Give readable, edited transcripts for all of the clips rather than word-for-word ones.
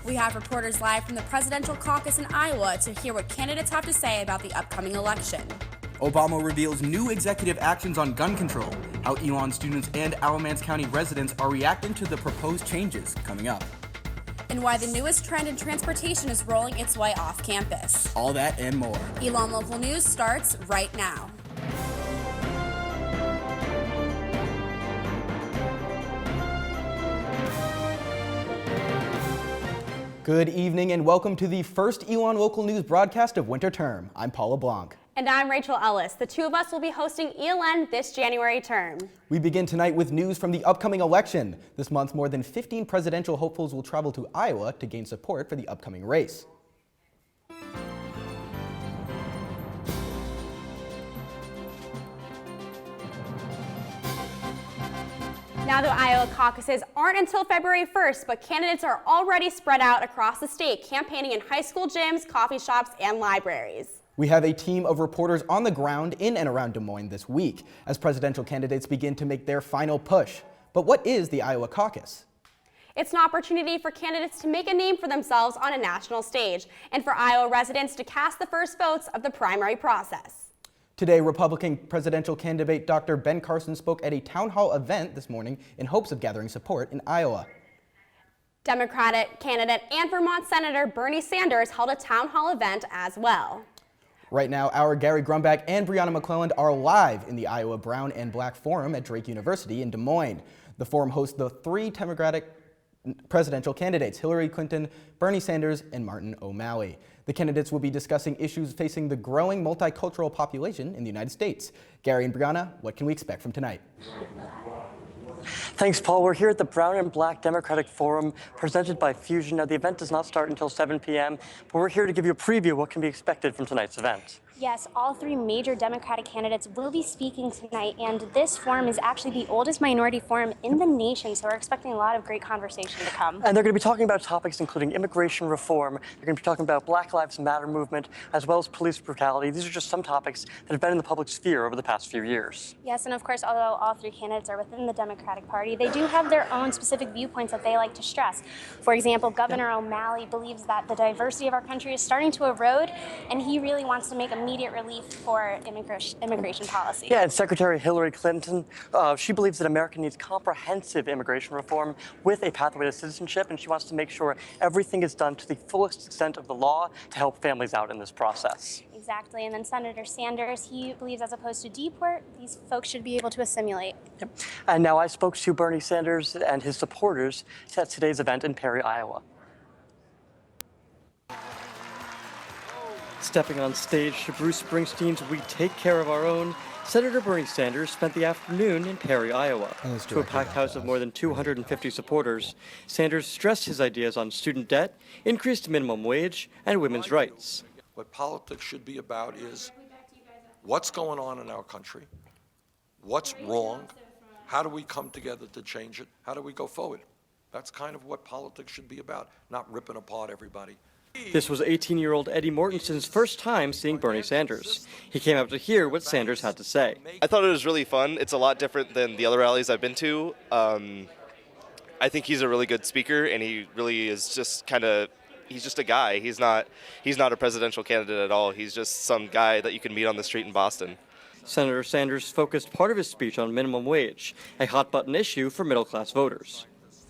We have reporters live from the presidential caucus in Iowa to hear what candidates have to say about the upcoming election. Obama reveals new executive actions on gun control, how Elon students and Alamance County residents are reacting to the proposed changes coming up. And why the newest trend in transportation is rolling its way off campus. All that and more. Elon Local News starts right now. Good evening and welcome to the first Elon Local News broadcast of winter term. I'm Paula Blanc. And I'm Rachel Ellis. The two of us will be hosting Elon this January term. We begin tonight with news from the upcoming election. This month, more than 15 presidential hopefuls will travel to Iowa to gain support for the upcoming race. Now the Iowa caucuses aren't until February 1st, but candidates are already spread out across the state, campaigning in high school gyms, coffee shops, and libraries. We have a team of reporters on the ground in and around Des Moines this week as presidential candidates begin to make their final push. But what is the Iowa caucus? It's an opportunity for candidates to make a name for themselves on a national stage and for Iowa residents to cast the first votes of the primary process. Today, Republican presidential candidate Dr. Ben Carson spoke at a town hall event this morning in hopes of gathering support in Iowa. Democratic candidate and Vermont Senator Bernie Sanders held a town hall event as well. Right now, our Gary Grumbach and Brianna McClelland are live in the Iowa Brown and Black Forum at Drake University in Des Moines. The forum hosts the three Democratic presidential candidates, Hillary Clinton, Bernie Sanders, and Martin O'Malley. The candidates will be discussing issues facing the growing multicultural population in the United States. Gary and Brianna, what can we expect from tonight? Thanks, Paul. We're here at the Brown and Black Democratic Forum presented by Fusion. Now, the event does not start until 7 p.m., but we're here to give you a preview of what can be expected from tonight's event. Yes, all three major Democratic candidates will be speaking tonight, and this forum is actually the oldest minority forum in the nation, so we're expecting a lot of great conversation to come. And they're going to be talking about topics including immigration reform. They're going to be talking about Black Lives Matter movement, as well as police brutality. These are just some topics that have been in the public sphere over the past few years. Yes, and of course, although all three candidates are within the Democratic Party, they do have their own specific viewpoints that they like to stress. For example, Governor O'Malley believes that the diversity of our country is starting to erode, and he really wants to make immediate relief for immigration policy. Yeah, and Secretary Hillary Clinton, she believes that America needs comprehensive immigration reform with a pathway to citizenship, and she wants to make sure everything is done to the fullest extent of the law to help families out in this process. Exactly, and then Senator Sanders, he believes as opposed to deport, these folks should be able to assimilate. Yep. And now I spoke to Bernie Sanders and his supporters at today's event in Perry, Iowa. Stepping on stage to Bruce Springsteen's We Take Care of Our Own, Senator Bernie Sanders spent the afternoon in Perry, Iowa. To a packed house of more than 250 supporters, Sanders stressed his ideas on student debt, increased minimum wage, and women's rights. What politics should be about is what's going on in our country, what's wrong, how do we come together to change it, how do we go forward? That's kind of what politics should be about, not ripping apart everybody. This was 18-year-old Eddie Mortenson's first time seeing Bernie Sanders. He came out to hear what Sanders had to say. I thought it was really fun. It's a lot different than the other rallies I've been to. I think he's a really good speaker, and he really is just he's just a guy. He's not a presidential candidate at all. He's just some guy that you can meet on the street in Boston. Senator Sanders focused part of his speech on minimum wage, a hot-button issue for middle-class voters.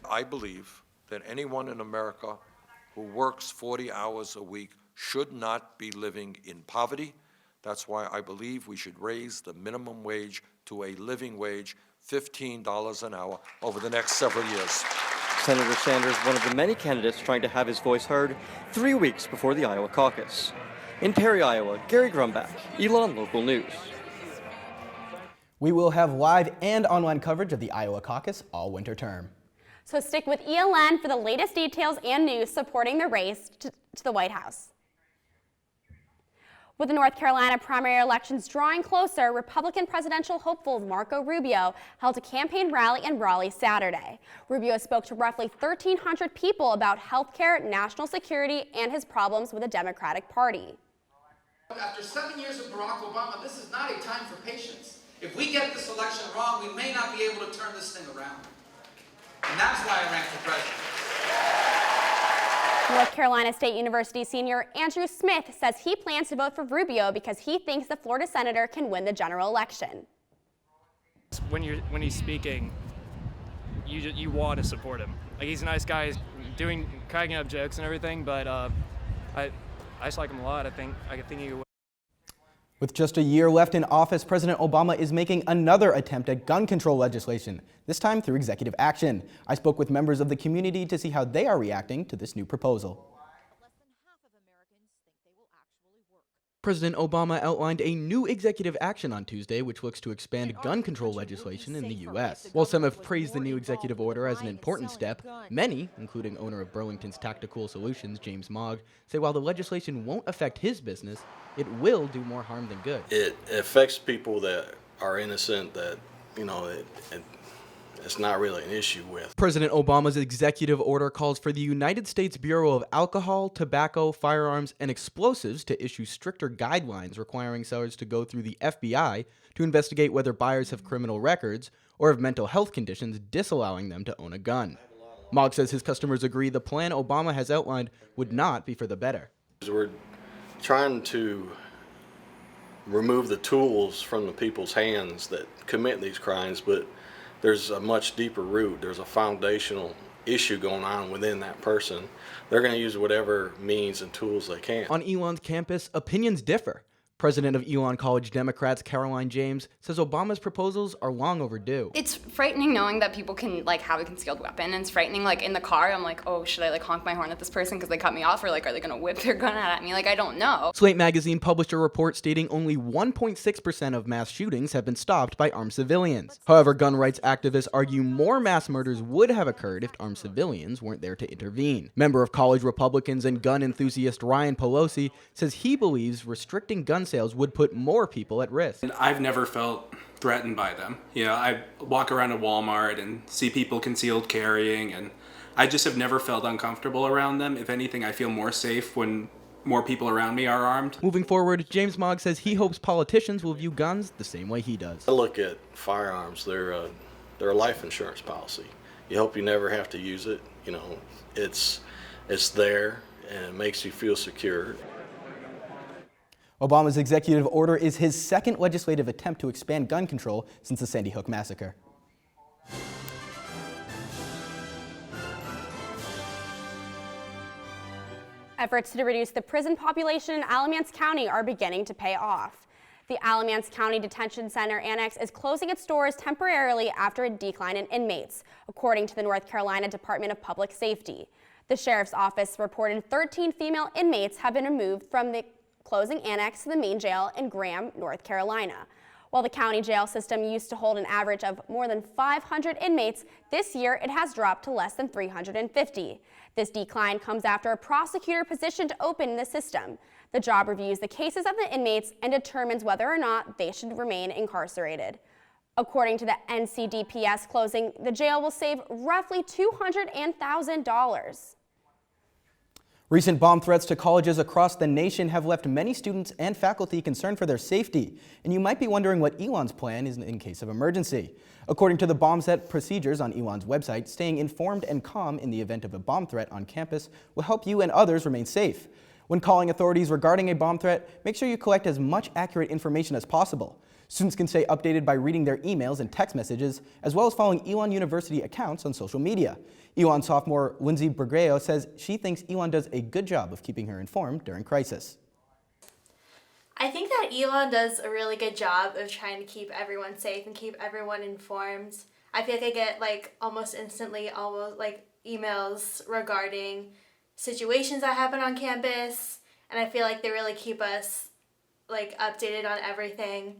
I believe that anyone in America who works 40 hours a week should not be living in poverty. That's why I believe we should raise the minimum wage to a living wage, $15 an hour, over the next several years. Senator Sanders, one of the many candidates trying to have his voice heard 3 weeks before the Iowa caucus. In Perry, Iowa, Gary Grumbach, Elon Local News. We will have live and online coverage of the Iowa caucus all winter term. So stick with Elon for the latest details and news supporting the race to the White House. With the North Carolina primary elections drawing closer, Republican presidential hopeful Marco Rubio held a campaign rally in Raleigh Saturday. Rubio spoke to roughly 1,300 people about health care, national security, and his problems with the Democratic Party. After 7 years of Barack Obama, this is not a time for patience. If we get this election wrong, we may not be able to turn this thing around. And that's why I ran for president. North Carolina State University senior Andrew Smith says he plans to vote for Rubio because he thinks the Florida senator can win the general election. When he's speaking, you want to support him. Like, he's a nice guy, he's cracking up jokes and everything, but I just like him a lot. I think he would. With just a year left in office, President Obama is making another attempt at gun control legislation, this time through executive action. I spoke with members of the community to see how they are reacting to this new proposal. President Obama outlined a new executive action on Tuesday, which looks to expand gun control legislation in the U.S. While some have praised the new executive order as an important step, many, including owner of Burlington's Tacticool Solutions, James Mogg, say while the legislation won't affect his business, it will do more harm than good. It affects people that are innocent, that, it's not really an issue with. President Obama's executive order calls for the United States Bureau of Alcohol, Tobacco, Firearms, and Explosives to issue stricter guidelines requiring sellers to go through the FBI to investigate whether buyers have criminal records or have mental health conditions disallowing them to own a gun. Mogg says his customers agree the plan Obama has outlined would not be for the better. We're trying to remove the tools from the people's hands that commit these crimes, but there's a much deeper root. There's a foundational issue going on within that person. They're going to use whatever means and tools they can. On Elon's campus, opinions differ. President of Elon College Democrats Caroline James says Obama's proposals are long overdue. It's frightening knowing that people can have a concealed weapon, and it's frightening in the car. I'm like, oh, should I honk my horn at this person because they cut me off, or are they gonna whip their gun out at me? I don't know. Slate magazine published a report stating only 1.6% of mass shootings have been stopped by armed civilians. However, gun rights activists argue more mass murders would have occurred if armed civilians weren't there to intervene. Member of college Republicans and gun enthusiast Ryan Pelosi says he believes restricting gun sales would put more people at risk. And I've never felt threatened by them. I walk around a Walmart and see people concealed carrying, and I just have never felt uncomfortable around them. If anything, I feel more safe when more people around me are armed. Moving forward, James Mogg says he hopes politicians will view guns the same way he does. I look at firearms, they're a life insurance policy. You hope you never have to use it. It's there and it makes you feel secure. Obama's executive order is his second legislative attempt to expand gun control since the Sandy Hook massacre. Efforts to reduce the prison population in Alamance County are beginning to pay off. The Alamance County Detention Center Annex is closing its doors temporarily after a decline in inmates, according to the North Carolina Department of Public Safety. The sheriff's office reported 13 female inmates have been removed from the closing annex to the main jail in Graham, North Carolina. While the county jail system used to hold an average of more than 500 inmates, this year it has dropped to less than 350. This decline comes after a prosecutor position to open the system. The job reviews the cases of the inmates and determines whether or not they should remain incarcerated. According to the NCDPS closing, the jail will save roughly $200,000. Recent bomb threats to colleges across the nation have left many students and faculty concerned for their safety. And you might be wondering what Elon's plan is in case of emergency. According to the bomb set procedures on Elon's website, staying informed and calm in the event of a bomb threat on campus will help you and others remain safe. When calling authorities regarding a bomb threat, make sure you collect as much accurate information as possible. Students can stay updated by reading their emails and text messages, as well as following Elon University accounts on social media. Elon sophomore Lindsay Bergeo says she thinks Elon does a good job of keeping her informed during crisis. I think that Elon does a really good job of trying to keep everyone safe and keep everyone informed. I feel like I get almost instantly emails regarding situations that happen on campus, and I feel like they really keep us updated on everything.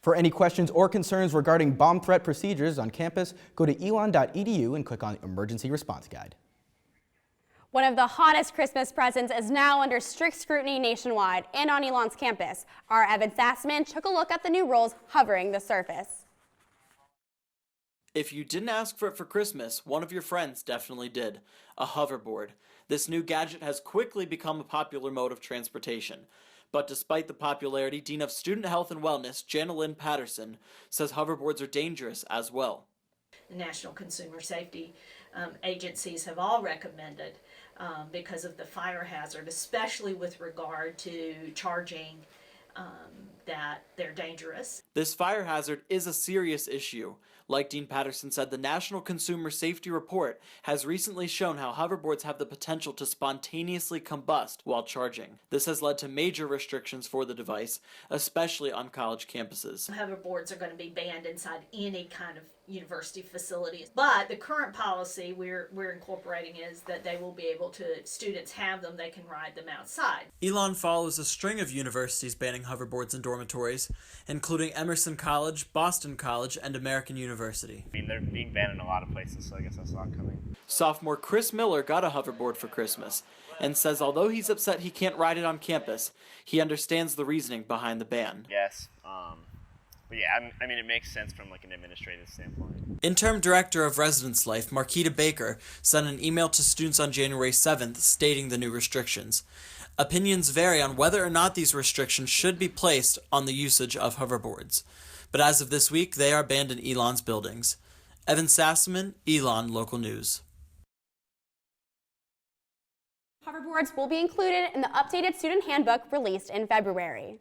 For any questions or concerns regarding bomb threat procedures on campus, go to elon.edu and click on Emergency Response Guide. One of the hottest Christmas presents is now under strict scrutiny nationwide and on Elon's campus. Our Evan Sassman took a look at the new rules hovering the surface. If you didn't ask for it for Christmas, one of your friends definitely did. A hoverboard. This new gadget has quickly become a popular mode of transportation. But despite the popularity, Dean of Student Health and Wellness, Jana Patterson, says hoverboards are dangerous as well. National Consumer Safety agencies have all recommended because of the fire hazard, especially with regard to charging that they're dangerous. This fire hazard is a serious issue. Like Dean Patterson said, the National Consumer Safety Report has recently shown how hoverboards have the potential to spontaneously combust while charging. This has led to major restrictions for the device, especially on college campuses. Hoverboards are going to be banned inside any kind of university facilities, but the current policy we're incorporating is that they will be able to, if students have them, they can ride them outside. Elon follows a string of universities banning hoverboards in dormitories, including Emerson College, Boston College, and American University. I mean, they're being banned in a lot of places, so I guess that's not coming. Sophomore Chris Miller got a hoverboard for Christmas and says although he's upset he can't ride it on campus, he understands the reasoning behind the ban. Yes, but yeah, I mean, it makes sense from like an administrative standpoint. Interim Director of Residence Life, Marquita Baker, sent an email to students on January 7th stating the new restrictions. Opinions vary on whether or not these restrictions should be placed on the usage of hoverboards. But as of this week, they are banned in Elon's buildings. Evan Sassaman, Elon Local News. Hoverboards will be included in the updated student handbook released in February.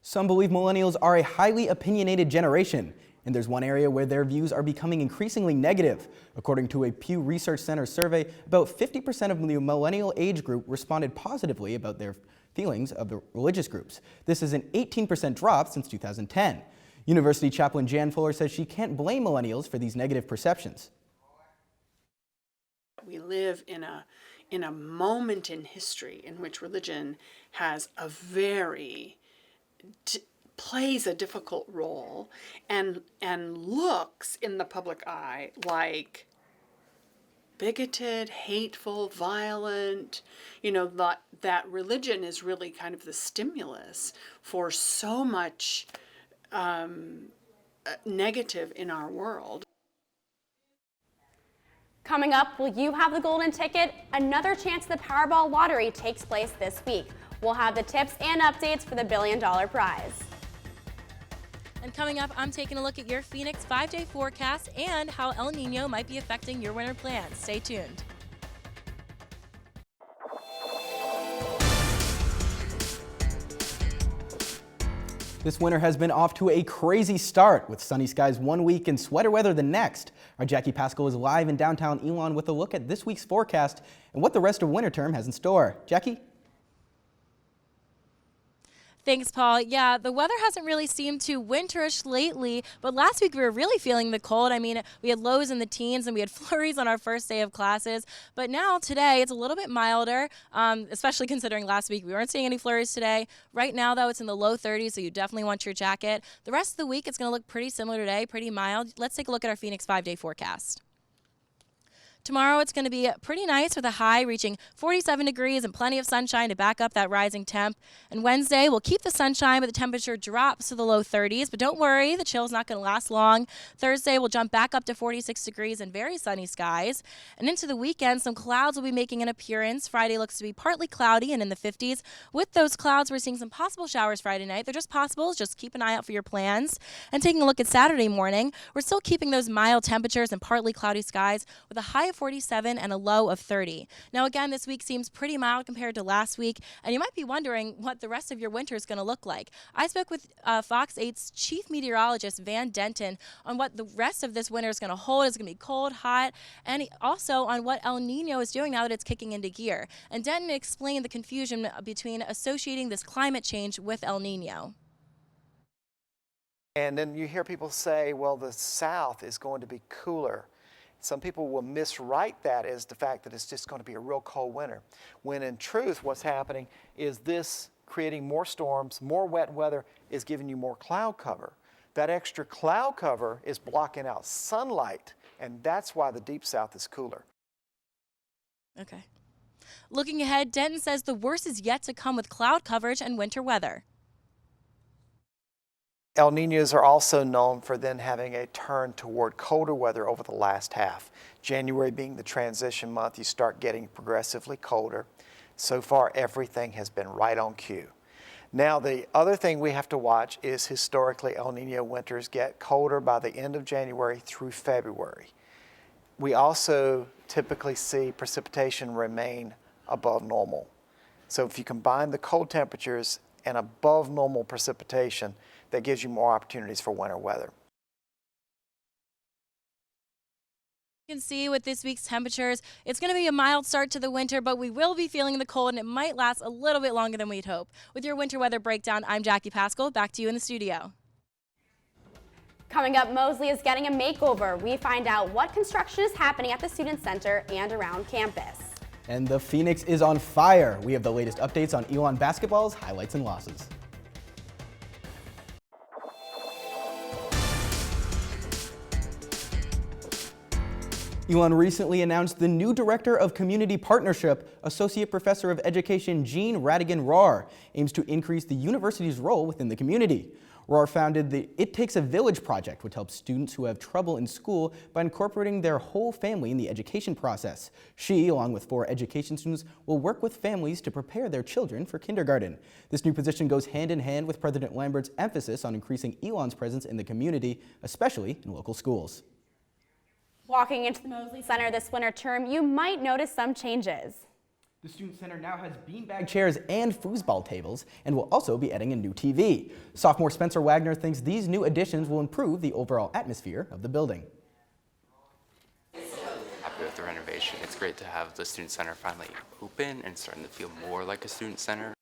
Some believe millennials are a highly opinionated generation, and there's one area where their views are becoming increasingly negative. According to a Pew Research Center survey, about 50% of the millennial age group responded positively about their feelings of the religious groups. This is an 18% drop since 2010. University chaplain Jan Fuller says she can't blame millennials for these negative perceptions. We live in a moment in history in which religion has a plays a difficult role and looks in the public eye like bigoted, hateful, violent, that religion is really kind of the stimulus for so much negative in our world. Coming up, will you have the golden ticket? Another chance at the Powerball lottery takes place this week. We'll have the tips and updates for the $1 billion prize. And coming up, I'm taking a look at your Phoenix 5-day forecast and how El Nino might be affecting your winter plans. Stay tuned. This winter has been off to a crazy start with sunny skies one week and sweater weather the next. Our Jackie Pascal is live in downtown Elon with a look at this week's forecast and what the rest of winter term has in store. Jackie? Thanks, Paul. Yeah, the weather hasn't really seemed too winterish lately, but last week we were really feeling the cold. I mean, we had lows in the teens and we had flurries on our first day of classes, but now today it's a little bit milder, especially considering last week we weren't seeing any flurries today. Right now, though, it's in the low 30s, so you definitely want your jacket. The rest of the week, it's going to look pretty similar today, pretty mild. Let's take a look at our Phoenix 5-day forecast. Tomorrow it's going to be pretty nice with a high reaching 47 degrees and plenty of sunshine to back up that rising temp. And Wednesday we'll keep the sunshine, but the temperature drops to the low 30s. But don't worry, the chill's not going to last long. Thursday we'll jump back up to 46 degrees and very sunny skies. And into the weekend, some clouds will be making an appearance. Friday looks to be partly cloudy and in the 50s. With those clouds, we're seeing some possible showers Friday night. They're just possible. Just keep an eye out for your plans. And taking a look at Saturday morning, we're still keeping those mild temperatures and partly cloudy skies with a high of 47 and a low of 30. Now again, this week seems pretty mild compared to last week, and you might be wondering what the rest of your winter is going to look like. I spoke with Fox 8's chief meteorologist Van Denton on what the rest of this winter is going to hold. It's going to be cold, hot, and also on what El Nino is doing now that it's kicking into gear. And Denton explained the confusion between associating this climate change with El Nino. And then you hear people say, well, the South is going to be cooler. Some people will miswrite that as the fact that it's just going to be a real cold winter, when in truth what's happening is this creating more storms, more wet weather is giving you more cloud cover. That extra cloud cover is blocking out sunlight, and that's why the Deep South is cooler. Okay. Looking ahead, Denton says the worst is yet to come with cloud coverage and winter weather. El Niños are also known for then having a turn toward colder weather over the last half. January being the transition month, you start getting progressively colder. So far, everything has been right on cue. Now, the other thing we have to watch is historically El Nino winters get colder by the end of January through February. we also typically see precipitation remain above normal. So if you combine the cold temperatures and above normal precipitation, that gives you more opportunities for winter weather. You can see with this week's temperatures, it's going to be a mild start to the winter, but we will be feeling the cold and it might last a little bit longer than we'd hope. With your winter weather breakdown, I'm Jackie Pascal. Back to you in the studio. Coming up, Mosley is getting a makeover. We find out what construction is happening at the Student Center and around campus. And the Phoenix is on fire. We have the latest updates on Elon basketball's highlights and losses. Elon recently announced the new Director of Community Partnership, Associate Professor of Education Jean Radigan-Rahr, aims to increase the university's role within the community. Rahr founded the It Takes a Village project, which helps students who have trouble in school by incorporating their whole family in the education process. She, along with 4 education students, will work with families to prepare their children for kindergarten. This new position goes hand in hand with President Lambert's emphasis on increasing Elon's presence in the community, especially in local schools. Walking into the Mosley Center this winter term, you might notice some changes. The Student Center now has beanbag chairs and foosball tables and will also be adding a new TV. Sophomore Spencer Wagner thinks these new additions will improve the overall atmosphere of the building. Happy with the renovation. It's great to have the Student Center finally open and starting to feel more like a student center.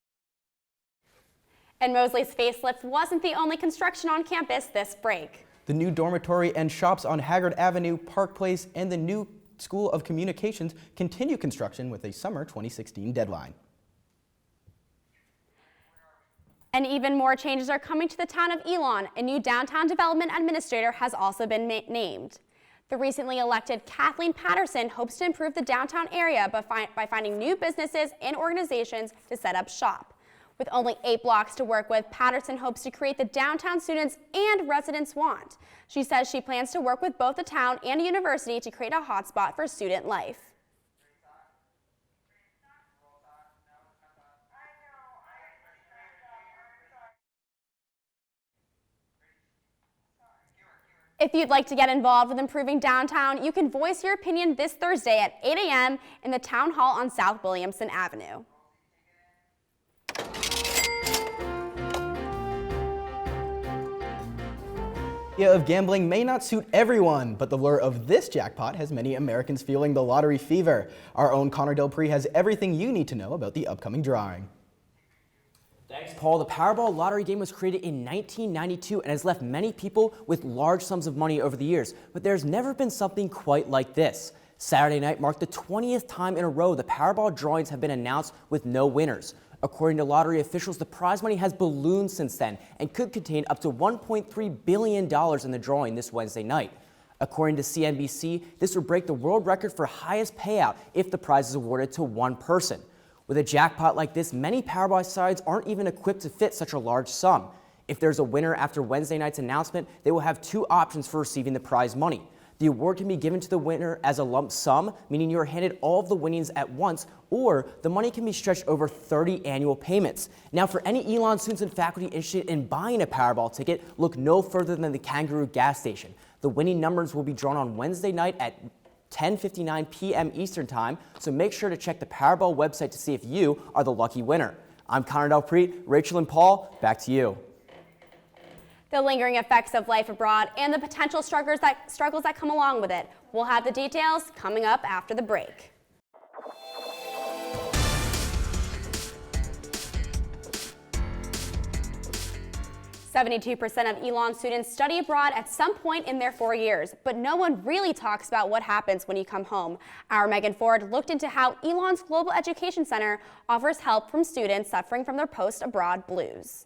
And Mosley's facelift wasn't the only construction on campus this break. The new dormitory and shops on Haggard Avenue, Park Place, and the new School of Communications continue construction with a summer 2016 deadline. And even more changes are coming to the town of Elon. A new downtown development administrator has also been named. The recently elected Kathleen Patterson hopes to improve the downtown area by finding new businesses and organizations to set up shop. With only 8 blocks to work with, Patterson hopes to create the downtown students and residents want. She says she plans to work with both the town and a university to create a hotspot for student life. If you'd like to get involved with improving downtown, you can voice your opinion this Thursday at 8 a.m. in the Town Hall on South Williamson Avenue. The idea of gambling may not suit everyone, but the lure of this jackpot has many Americans feeling the lottery fever. Our own Connor Del Prix has everything you need to know about the upcoming drawing. Thanks, Paul. The Powerball lottery game was created in 1992 and has left many people with large sums of money over the years, but there's never been something quite like this. Saturday night marked the 20th time in a row the Powerball drawings have been announced with no winners. According to lottery officials, the prize money has ballooned since then and could contain up to $1.3 billion in the drawing this Wednesday night. According to CNBC, this would break the world record for highest payout if the prize is awarded to one person. With a jackpot like this, many Powerball sides aren't even equipped to fit such a large sum. If there's a winner after Wednesday night's announcement, they will have 2 options for receiving the prize money. The award can be given to the winner as a lump sum, meaning you are handed all of the winnings at once, or the money can be stretched over 30 annual payments. Now, for any Elon students and faculty interested in buying a Powerball ticket, look no further than the Kangaroo gas station. The winning numbers will be drawn on Wednesday night at 10:59 p.m. Eastern Time, so make sure to check the Powerball website to see if you are the lucky winner. I'm Connor Del Prix, Rachel and Paul, back to you. The lingering effects of life abroad and the potential struggles that come along with it. We'll have the details coming up after the break. "72% of Elon students study abroad at some point in their 4 years, but no one really talks about what happens when you come home. Our Megan Ford looked into how Elon's Global Education Center offers help from students suffering from their post-abroad blues.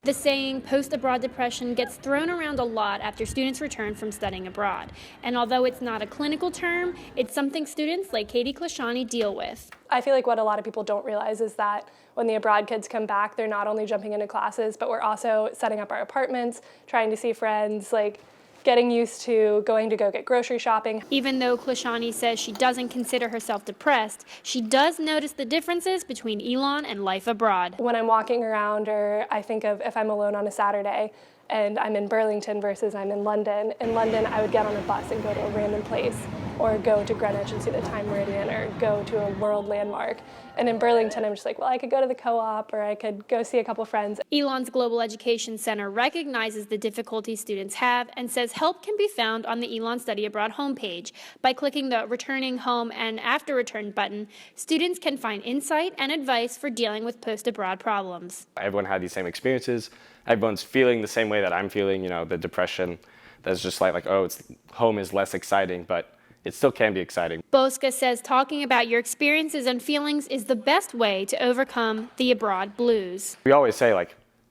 The saying post-abroad depression gets thrown around a lot after students return from studying abroad. And although it's not a clinical term, it's something students like Katie Klashani deal with. I feel like what a lot of people don't realize is that when the abroad kids come back, they're not only jumping into classes, but we're also setting up our apartments, trying to see friends, like getting used to going to go get grocery shopping. Even though Klashani says she doesn't consider herself depressed, she does notice the differences between Elon and life abroad. When I'm walking around, or I think of if I'm alone on a Saturday and I'm in Burlington versus I'm in London. In London, I would get on a bus and go to a random place. or go to Greenwich and see the Time Meridian, or go to a world landmark. And in Burlington, I'm just like, well, I could go to the co-op, or I could go see a couple friends. Elon's Global Education Center recognizes the difficulties students have and says help can be found on the Elon Study Abroad homepage. By clicking the Returning Home and After Return button, students can find insight and advice for dealing with post-abroad problems. Everyone had these same experiences. Everyone's feeling the same way that I'm feeling, the depression. That's just like, oh, home is less exciting, but it still can be exciting. Bosca says talking about your experiences and feelings is the best way to overcome the abroad blues. We always say,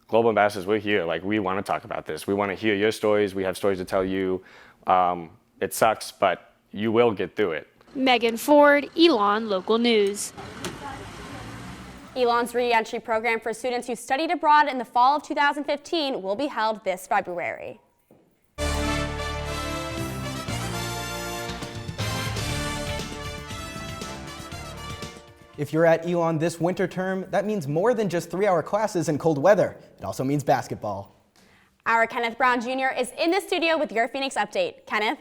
global ambassadors, we're here. We want to talk about this. We want to hear your stories. We have stories to tell you. It sucks, but you will get through it. Megan Ford, Elon Local News. Elon's re-entry program for students who studied abroad in the fall of 2015 will be held this February. If you're at Elon this winter term, that means more than just 3-hour classes and cold weather. It also means basketball. Our Kenneth Brown Jr. is in the studio with your Phoenix update. Kenneth?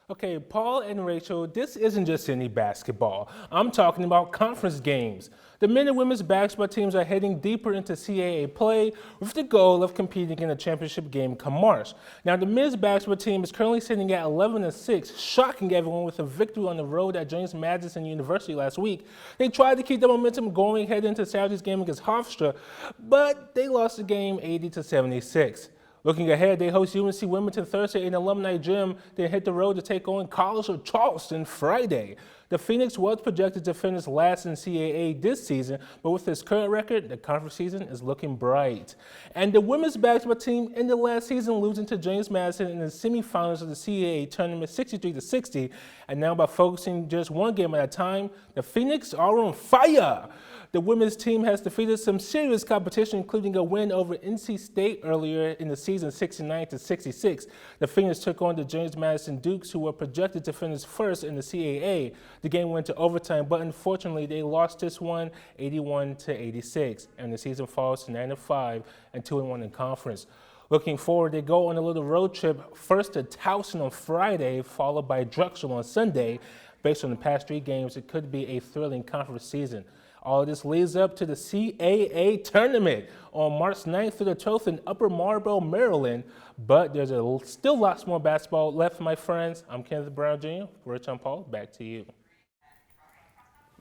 Okay, Paul and Rachel, this isn't just any basketball. I'm talking about conference games. The men and women's basketball teams are heading deeper into CAA play with the goal of competing in a championship game come March. Now, the men's basketball team is currently sitting at 11-6, shocking everyone with a victory on the road at James Madison University last week. They tried to keep the momentum going heading into Saturday's game against Hofstra, but they lost the game 80-76. Looking ahead, they host UNC Wilmington Thursday in Alumni Gym, then hit the road to take on College of Charleston Friday. The Phoenix was projected to finish last in CAA this season, but with its current record, the conference season is looking bright. And the women's basketball team ended last season losing to James Madison in the semifinals of the CAA tournament 63-60, and now by focusing just one game at a time, the Phoenix are on fire. The women's team has defeated some serious competition, including a win over NC State earlier in the season, 69-66. The Phoenix took on the James Madison Dukes, who were projected to finish first in the CAA. The game went to overtime, but unfortunately, they lost this one 81-86, and the season falls to 9-5 and 2-1 in conference. Looking forward, they go on a little road trip, first to Towson on Friday, followed by Drexel on Sunday. Based on the past 3 games, it could be a thrilling conference season. All of this leads up to the CAA tournament on March 9th through the 12th in Upper Marlboro, Maryland. But there's still lots more basketball left, my friends. I'm Kenneth Brown Jr. Rich and Paul, back to you.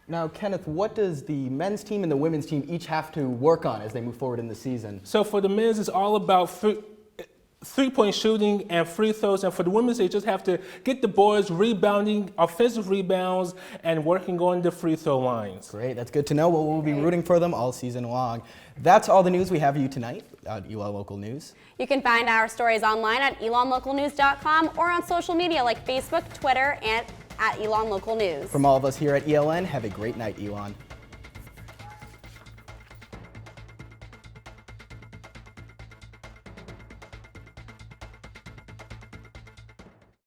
Now, Kenneth, what does the men's team and the women's team each have to work on as they move forward in the season? So for the men's, it's all about three-point shooting and free throws, and for the women's, they just have to get the boards, rebounding, offensive rebounds, and working on the free throw lines. Great, that's good to know. Well, we'll be rooting for them all season long. That's all the news we have for you tonight at Elon Local News. You can find our stories online at elonlocalnews.com or on social media like Facebook, Twitter, and at Elon Local News. From all of us here at ELN, have a great night, Elon.